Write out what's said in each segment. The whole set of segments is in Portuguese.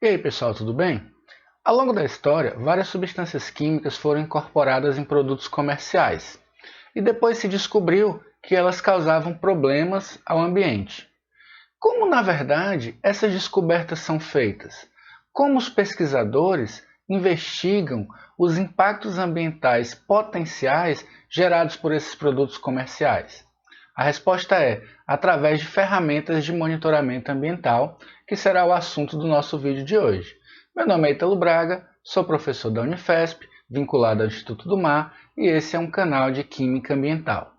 E aí pessoal, tudo bem? Ao longo da história, várias substâncias químicas foram incorporadas em produtos comerciais e depois se descobriu que elas causavam problemas ao ambiente. Como na verdade essas descobertas são feitas? Como os pesquisadores investigam os impactos ambientais potenciais gerados por esses produtos comerciais? A resposta é através de ferramentas de monitoramento ambiental, que será o assunto do nosso vídeo de hoje. Meu nome é Ítalo Braga, sou professor da Unifesp, vinculado ao Instituto do Mar, e esse é um canal de Química Ambiental.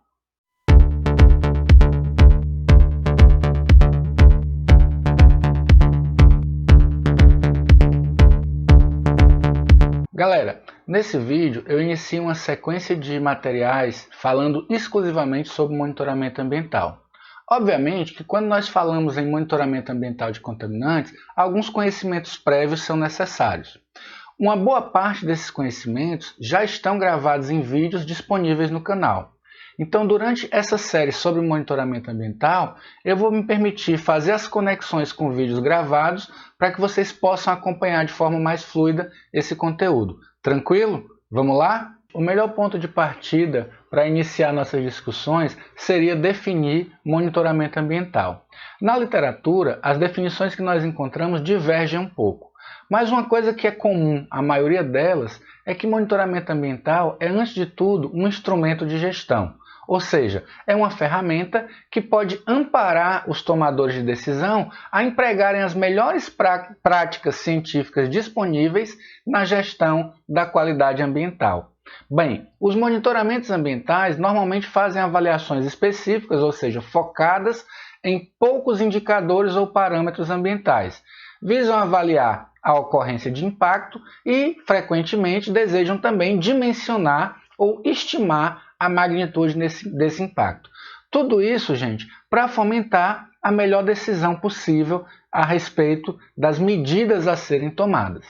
Galera, nesse vídeo eu inicio uma sequência de materiais falando exclusivamente sobre monitoramento ambiental. Obviamente que quando nós falamos em monitoramento ambiental de contaminantes, alguns conhecimentos prévios são necessários. Uma boa parte desses conhecimentos já estão gravados em vídeos disponíveis no canal. Então, durante essa série sobre monitoramento ambiental, eu vou me permitir fazer as conexões com vídeos gravados para que vocês possam acompanhar de forma mais fluida esse conteúdo. Tranquilo? Vamos lá? O melhor ponto de partida para iniciar nossas discussões seria definir monitoramento ambiental. Na literatura, as definições que nós encontramos divergem um pouco, mas uma coisa que é comum à maioria delas é que monitoramento ambiental é, antes de tudo, um instrumento de gestão. Ou seja, é uma ferramenta que pode amparar os tomadores de decisão a empregarem as melhores práticas científicas disponíveis na gestão da qualidade ambiental. Bem, os monitoramentos ambientais normalmente fazem avaliações específicas, ou seja, focadas em poucos indicadores ou parâmetros ambientais. Visam avaliar a ocorrência de impacto e, frequentemente, desejam também dimensionar ou estimar a magnitude desse impacto. Tudo isso, gente, para fomentar a melhor decisão possível a respeito das medidas a serem tomadas.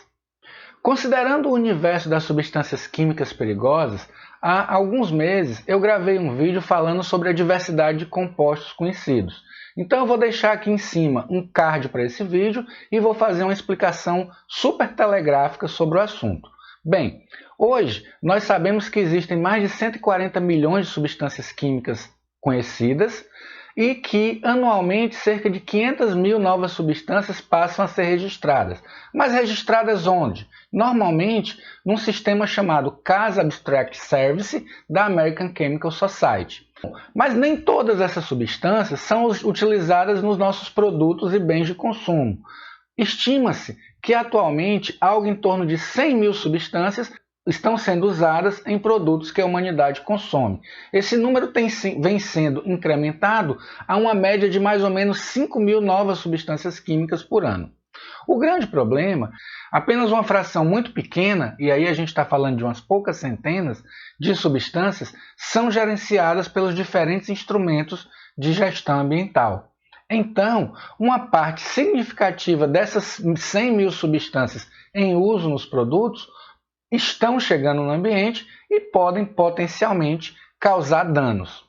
Considerando o universo das substâncias químicas perigosas, há alguns meses eu gravei um vídeo falando sobre a diversidade de compostos conhecidos. Então eu vou deixar aqui em cima um card para esse vídeo e vou fazer uma explicação super telegráfica sobre o assunto. Bem, hoje nós sabemos que existem mais de 140 milhões de substâncias químicas conhecidas e que anualmente cerca de 500 mil novas substâncias passam a ser registradas. Mas registradas onde? Normalmente num sistema chamado CAS Abstract Service da American Chemical Society. Mas nem todas essas substâncias são utilizadas nos nossos produtos e bens de consumo. Estima-se que atualmente algo em torno de 100 mil substâncias estão sendo usadas em produtos que a humanidade consome. Esse número vem sendo incrementado a uma média de mais ou menos 5 mil novas substâncias químicas por ano. O grande problema, apenas uma fração muito pequena, e aí a gente está falando de umas poucas centenas de substâncias, são gerenciadas pelos diferentes instrumentos de gestão ambiental. Então, uma parte significativa dessas 100 mil substâncias em uso nos produtos estão chegando no ambiente e podem potencialmente causar danos.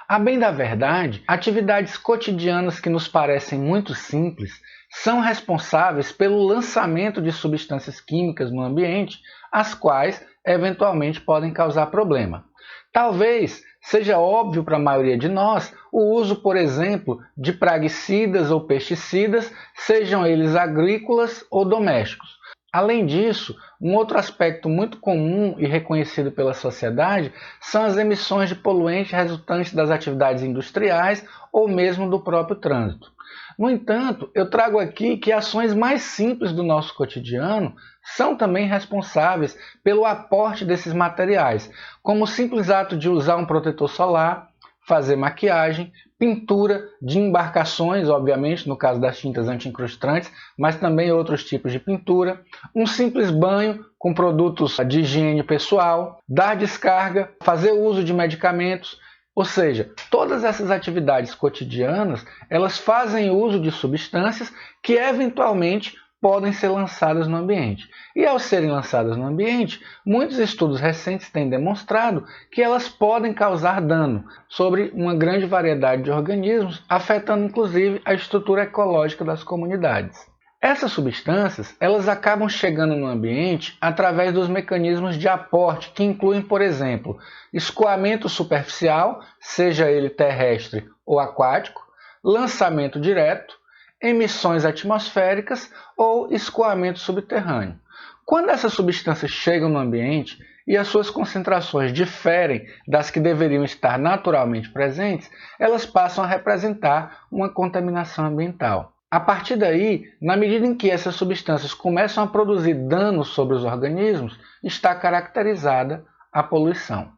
A bem da verdade, atividades cotidianas que nos parecem muito simples são responsáveis pelo lançamento de substâncias químicas no ambiente, as quais eventualmente podem causar problema. Talvez seja óbvio para a maioria de nós o uso, por exemplo, de praguicidas ou pesticidas, sejam eles agrícolas ou domésticos. Além disso, um outro aspecto muito comum e reconhecido pela sociedade são as emissões de poluentes resultantes das atividades industriais ou mesmo do próprio trânsito. No entanto, eu trago aqui que ações mais simples do nosso cotidiano são também responsáveis pelo aporte desses materiais, como o simples ato de usar um protetor solar, fazer maquiagem, pintura de embarcações, obviamente, no caso das tintas anti-incrustantes, mas também outros tipos de pintura, um simples banho com produtos de higiene pessoal, dar descarga, fazer uso de medicamentos. Ou seja, todas essas atividades cotidianas, elas fazem uso de substâncias que eventualmente podem ser lançadas no ambiente. E ao serem lançadas no ambiente, muitos estudos recentes têm demonstrado que elas podem causar dano sobre uma grande variedade de organismos, afetando inclusive a estrutura ecológica das comunidades. Essas substâncias, elas acabam chegando no ambiente através dos mecanismos de aporte, que incluem, por exemplo, escoamento superficial, seja ele terrestre ou aquático, lançamento direto, emissões atmosféricas ou escoamento subterrâneo. Quando essas substâncias chegam no ambiente e as suas concentrações diferem das que deveriam estar naturalmente presentes, elas passam a representar uma contaminação ambiental. A partir daí, na medida em que essas substâncias começam a produzir danos sobre os organismos, está caracterizada a poluição.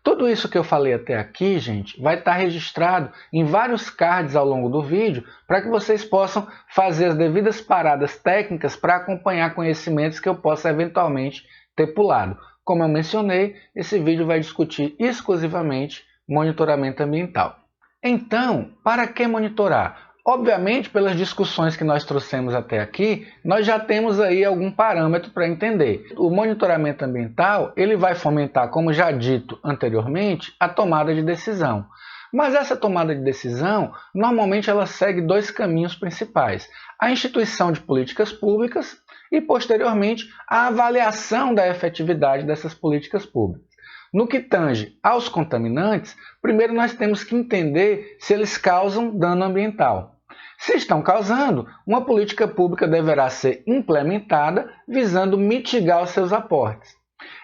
Tudo isso que eu falei até aqui, gente, vai estar registrado em vários cards ao longo do vídeo para que vocês possam fazer as devidas paradas técnicas para acompanhar conhecimentos que eu possa eventualmente ter pulado. Como eu mencionei, esse vídeo vai discutir exclusivamente monitoramento ambiental. Então, para que monitorar? Obviamente, pelas discussões que nós trouxemos até aqui, nós já temos aí algum parâmetro para entender. O monitoramento ambiental, ele vai fomentar, como já dito anteriormente, a tomada de decisão. Mas essa tomada de decisão, normalmente ela segue dois caminhos principais. A instituição de políticas públicas e, posteriormente, a avaliação da efetividade dessas políticas públicas. No que tange aos contaminantes, primeiro nós temos que entender se eles causam dano ambiental. Se estão causando, uma política pública deverá ser implementada visando mitigar os seus aportes.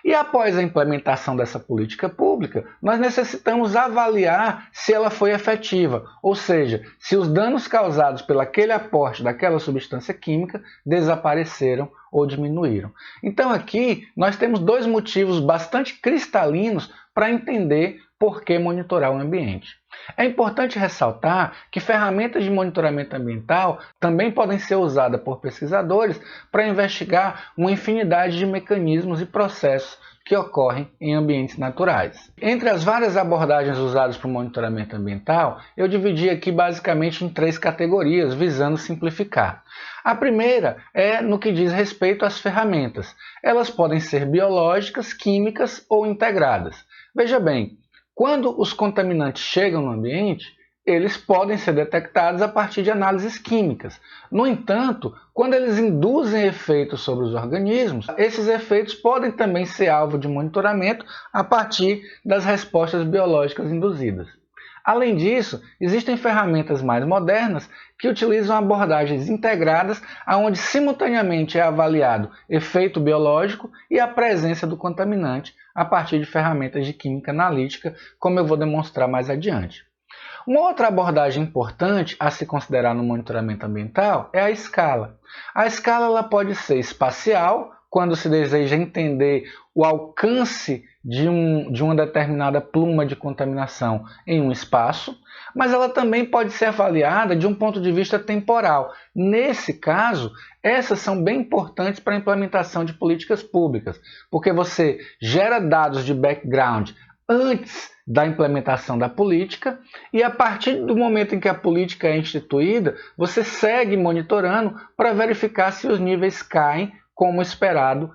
E após a implementação dessa política pública, nós necessitamos avaliar se ela foi efetiva, ou seja, se os danos causados pelo aquele aporte daquela substância química desapareceram ou diminuíram. Então aqui nós temos dois motivos bastante cristalinos para entender por que monitorar o ambiente. É importante ressaltar que ferramentas de monitoramento ambiental também podem ser usadas por pesquisadores para investigar uma infinidade de mecanismos e processos que ocorrem em ambientes naturais. Entre as várias abordagens usadas para o monitoramento ambiental, eu dividi aqui basicamente em três categorias, visando simplificar. A primeira é no que diz respeito às ferramentas. Elas podem ser biológicas, químicas ou integradas. Veja bem, quando os contaminantes chegam no ambiente, eles podem ser detectados a partir de análises químicas. No entanto, quando eles induzem efeitos sobre os organismos, esses efeitos podem também ser alvo de monitoramento a partir das respostas biológicas induzidas. Além disso, existem ferramentas mais modernas que utilizam abordagens integradas, onde simultaneamente é avaliado efeito biológico e a presença do contaminante a partir de ferramentas de química analítica, como eu vou demonstrar mais adiante. Uma outra abordagem importante a se considerar no monitoramento ambiental é a escala. A escala ela pode ser espacial, quando se deseja entender o alcance de uma determinada pluma de contaminação em um espaço, mas ela também pode ser avaliada de um ponto de vista temporal. Nesse caso, essas são bem importantes para a implementação de políticas públicas, porque você gera dados de background antes da implementação da política e a partir do momento em que a política é instituída, você segue monitorando para verificar se os níveis caem como esperado.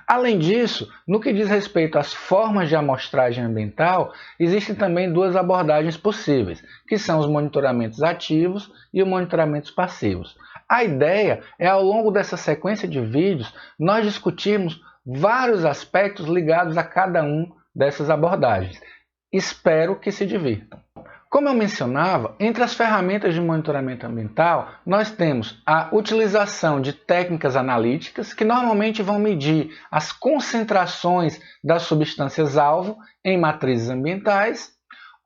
Além disso, no que diz respeito às formas de amostragem ambiental, existem também duas abordagens possíveis, que são os monitoramentos ativos e os monitoramentos passivos. A ideia é, ao longo dessa sequência de vídeos, nós discutirmos vários aspectos ligados a cada um dessas abordagens. Espero que se divirtam. Como eu mencionava, entre as ferramentas de monitoramento ambiental, nós temos a utilização de técnicas analíticas, que normalmente vão medir as concentrações das substâncias-alvo em matrizes ambientais,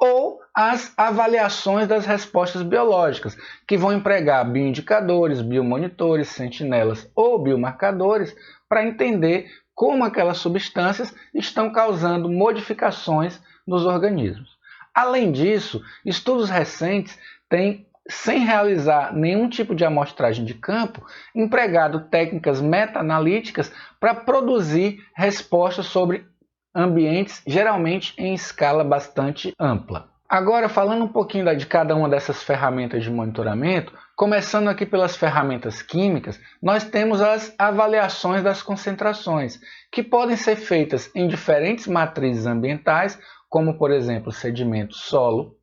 ou as avaliações das respostas biológicas, que vão empregar bioindicadores, biomonitores, sentinelas ou biomarcadores para entender como aquelas substâncias estão causando modificações nos organismos. Além disso, estudos recentes têm, sem realizar nenhum tipo de amostragem de campo, empregado técnicas meta-analíticas para produzir respostas sobre ambientes, geralmente em escala bastante ampla. Agora, falando um pouquinho de cada uma dessas ferramentas de monitoramento, começando aqui pelas ferramentas químicas, nós temos as avaliações das concentrações, que podem ser feitas em diferentes matrizes ambientais, como, por exemplo, sedimento, solo,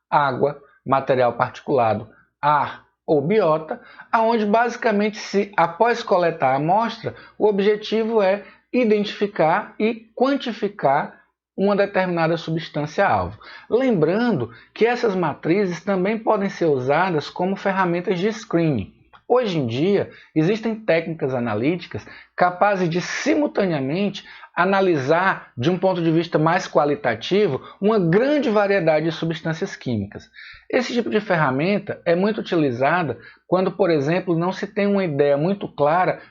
água, material particulado, ar ou biota, aonde basicamente, após coletar a amostra, o objetivo é identificar e quantificar uma determinada substância-alvo. Lembrando que essas matrizes também podem ser usadas como ferramentas de screening. Hoje em dia, existem técnicas analíticas capazes de simultaneamente analisar, de um ponto de vista mais qualitativo, uma grande variedade de substâncias químicas. Esse tipo de ferramenta é muito utilizada quando, por exemplo, não se tem uma ideia muito clara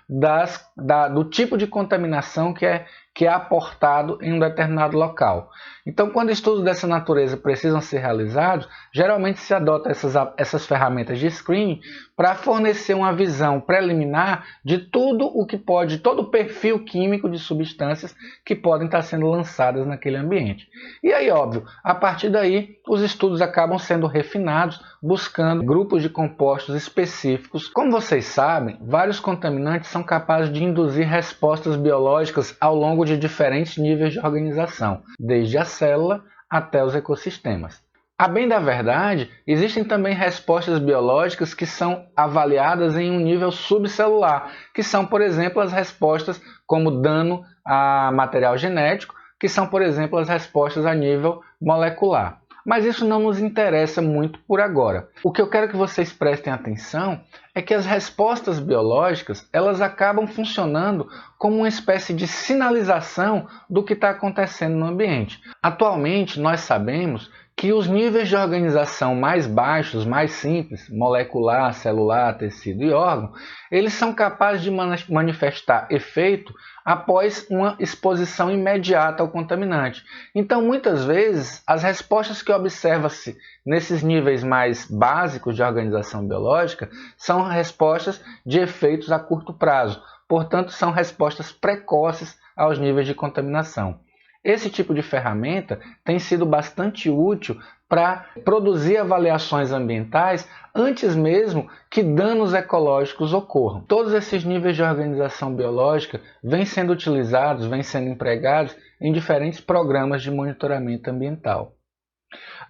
do tipo de contaminação que é aportado em um determinado local. Então, quando estudos dessa natureza precisam ser realizados, geralmente se adota essas ferramentas de screening para fornecer uma visão preliminar de tudo o que pode, todo o perfil químico de substâncias que podem estar sendo lançadas naquele ambiente. E aí, óbvio, a partir daí, os estudos acabam sendo refinados, buscando grupos de compostos específicos. Como vocês sabem, vários contaminantes são capazes de induzir respostas biológicas ao longo de diferentes níveis de organização, desde a célula até os ecossistemas. A bem da verdade, existem também respostas biológicas que são avaliadas em um nível subcelular, que são, por exemplo, as respostas como dano a material genético, que são, por exemplo, as respostas a nível molecular. Mas isso não nos interessa muito por agora. O que eu quero que vocês prestem atenção é que as respostas biológicas elas acabam funcionando como uma espécie de sinalização do que está acontecendo no ambiente. Atualmente, nós sabemos que os níveis de organização mais baixos, mais simples, molecular, celular, tecido e órgão, eles são capazes de manifestar efeito após uma exposição imediata ao contaminante. Então, muitas vezes, as respostas que observa-se nesses níveis mais básicos de organização biológica são respostas de efeitos a curto prazo, portanto, são respostas precoces aos níveis de contaminação. Esse tipo de ferramenta tem sido bastante útil para produzir avaliações ambientais antes mesmo que danos ecológicos ocorram. Todos esses níveis de organização biológica vêm sendo utilizados, vêm sendo empregados em diferentes programas de monitoramento ambiental.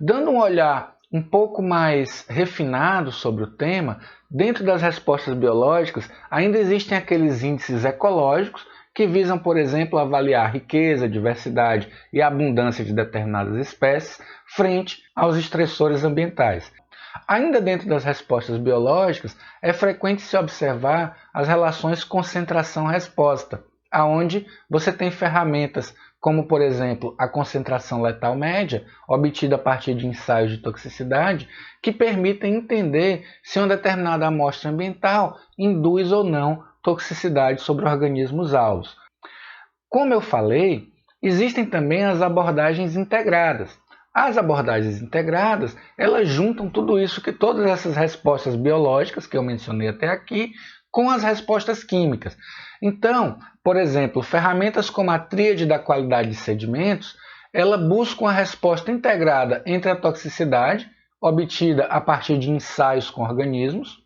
Dando um olhar um pouco mais refinado sobre o tema, dentro das respostas biológicas ainda existem aqueles índices ecológicos que visam, por exemplo, avaliar a riqueza, a diversidade e a abundância de determinadas espécies frente aos estressores ambientais. Ainda dentro das respostas biológicas, é frequente se observar as relações concentração-resposta, onde você tem ferramentas como, por exemplo, a concentração letal média, obtida a partir de ensaios de toxicidade, que permitem entender se uma determinada amostra ambiental induz ou não toxicidade sobre organismos alvos. Como eu falei, existem também as abordagens integradas. As abordagens integradas, elas juntam tudo isso, todas essas respostas biológicas que eu mencionei até aqui, com as respostas químicas. Então, por exemplo, ferramentas como a tríade da qualidade de sedimentos, ela busca uma resposta integrada entre a toxicidade, obtida a partir de ensaios com organismos,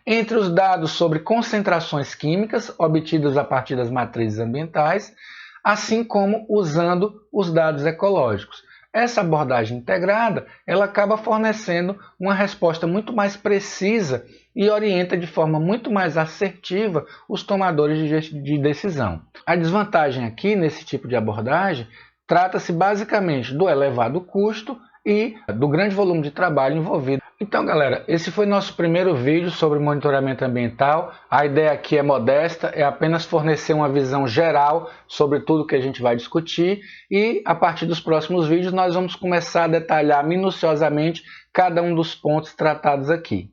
entre os dados sobre concentrações químicas obtidas a partir das matrizes ambientais, assim como usando os dados ecológicos. Essa abordagem integrada ela acaba fornecendo uma resposta muito mais precisa e orienta de forma muito mais assertiva os tomadores de decisão. A desvantagem aqui nesse tipo de abordagem trata-se basicamente do elevado custo e do grande volume de trabalho envolvido. Então, galera, esse foi nosso primeiro vídeo sobre monitoramento ambiental. A ideia aqui é modesta, é apenas fornecer uma visão geral sobre tudo que a gente vai discutir e a partir dos próximos vídeos nós vamos começar a detalhar minuciosamente cada um dos pontos tratados aqui.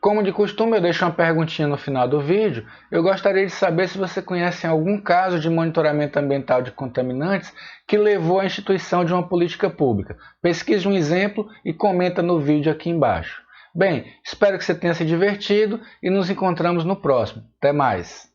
Como de costume, eu deixo uma perguntinha no final do vídeo. Eu gostaria de saber se você conhece algum caso de monitoramento ambiental de contaminantes que levou à instituição de uma política pública. Pesquise um exemplo e comenta no vídeo aqui embaixo. Bem, espero que você tenha se divertido e nos encontramos no próximo. Até mais!